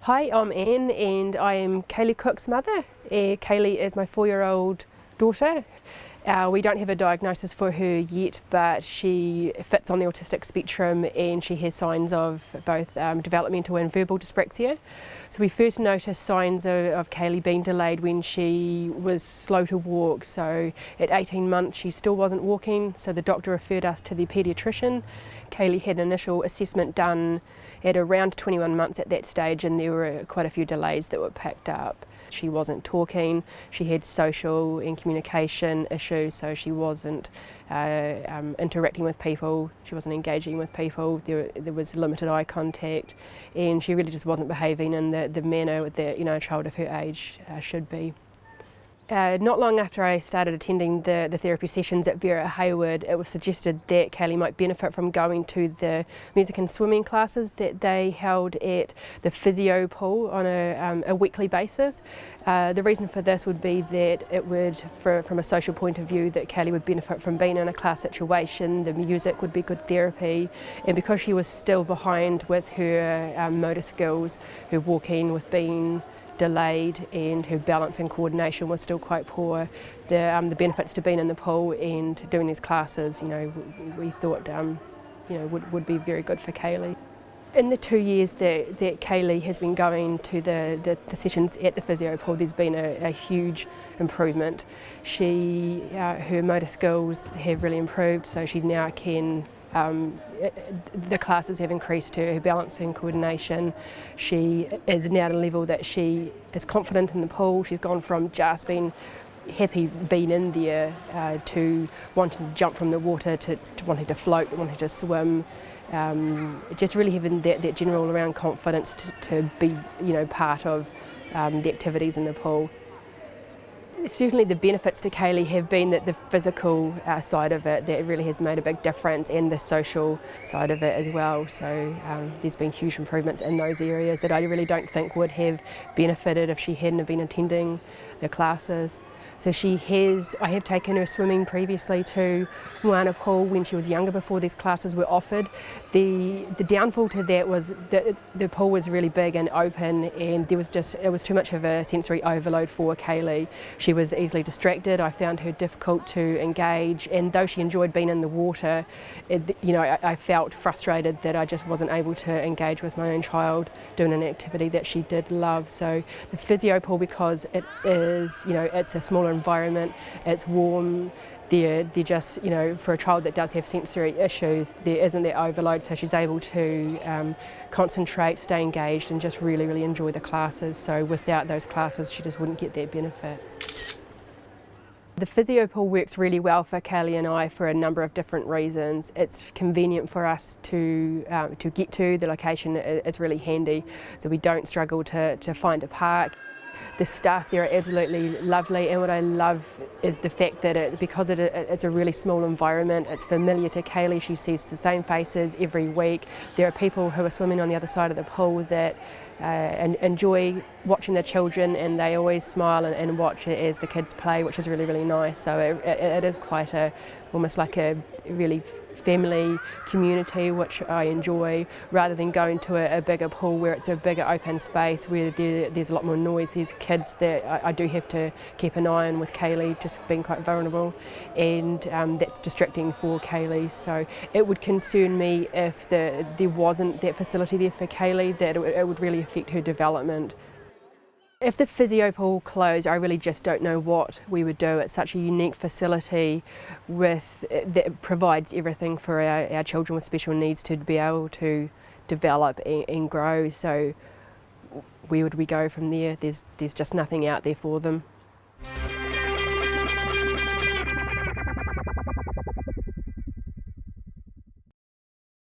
Hi, I'm Anne and I am Kaylee Cook's mother. Kaylee is my 4-year-old daughter. We don't have a diagnosis for her yet, but she fits on the autistic spectrum and she has signs of both developmental and verbal dyspraxia. So we first noticed signs of Kaylee being delayed when she was slow to walk. So at 18 months she still wasn't walking, so the doctor referred us to the paediatrician. Kaylee had an initial assessment done at around 21 months at that stage, and there were quite a few delays that were picked up. She wasn't talking, she had social and communication issues, so she wasn't interacting with people, she wasn't engaging with people, there was limited eye contact, and she really just wasn't behaving in the manner that a child of her age should be. Not long after I started attending the therapy sessions at Vera Hayward, it was suggested that Kaylee might benefit from going to the music and swimming classes that they held at the Physio Pool on a weekly basis. The reason for this would be that it would, from a social point of view, that Kaylee would benefit from being in a class situation, the music would be good therapy, and because she was still behind with her motor skills, her walking with being delayed and her balance and coordination was still quite poor, the benefits to being in the pool and doing these classes, we thought would be very good for Kaylee. In the 2 years that Kaylee has been going to the sessions at the Physio Pool, there's been a huge improvement. Her motor skills have really improved, so she now can the classes have increased her balance and coordination. She is now at a level that she is confident in the pool. She's gone from just being happy being in there to wanting to jump from the water to wanting to float, wanting to swim. Just really having that general around confidence to be part of the activities in the pool. Certainly the benefits to Kaylee have been that the physical side of it, that really has made a big difference, and the social side of it as well. So there's been huge improvements in those areas that I really don't think would have benefited if she hadn't have been attending the classes. So I have taken her swimming previously to Moana Pool when she was younger, before these classes were offered. The downfall to that was that the pool was really big and open, and it was too much of a sensory overload for Kaylee. She was easily distracted. I found her difficult to engage, and though she enjoyed being in the water, I felt frustrated that I just wasn't able to engage with my own child doing an activity that she did love. So the Physio Pool, because it is, it's a smaller environment, it's warm, they're just, for a child that does have sensory issues, there isn't that overload, so she's able to concentrate, stay engaged, and just really, really enjoy the classes. So without those classes, she just wouldn't get that benefit. The Physio Pool works really well for Kaylee and I for a number of different reasons. It's convenient for us to get to. The location is really handy, so we don't struggle to find a park. The staff there are absolutely lovely, and what I love is the fact that because it's a really small environment, it's familiar to Kaylee. She sees the same faces every week. There are people who are swimming on the other side of the pool that enjoy watching the children, and they always smile and watch it as the kids play, which is really, really nice. So it is quite almost like a really family community, which I enjoy, rather than going to a bigger pool where it's a bigger open space where there's a lot more noise. There's kids that I do have to keep an eye on with Kaylee, just being quite vulnerable, and that's distracting for Kaylee. So it would concern me if there wasn't that facility there for Kaylee, that it would really affect her development. If the Physio Pool closed, I really just don't know what we would do. It's such a unique facility that provides everything for our children with special needs to be able to develop and grow. So where would we go from there? There's just nothing out there for them.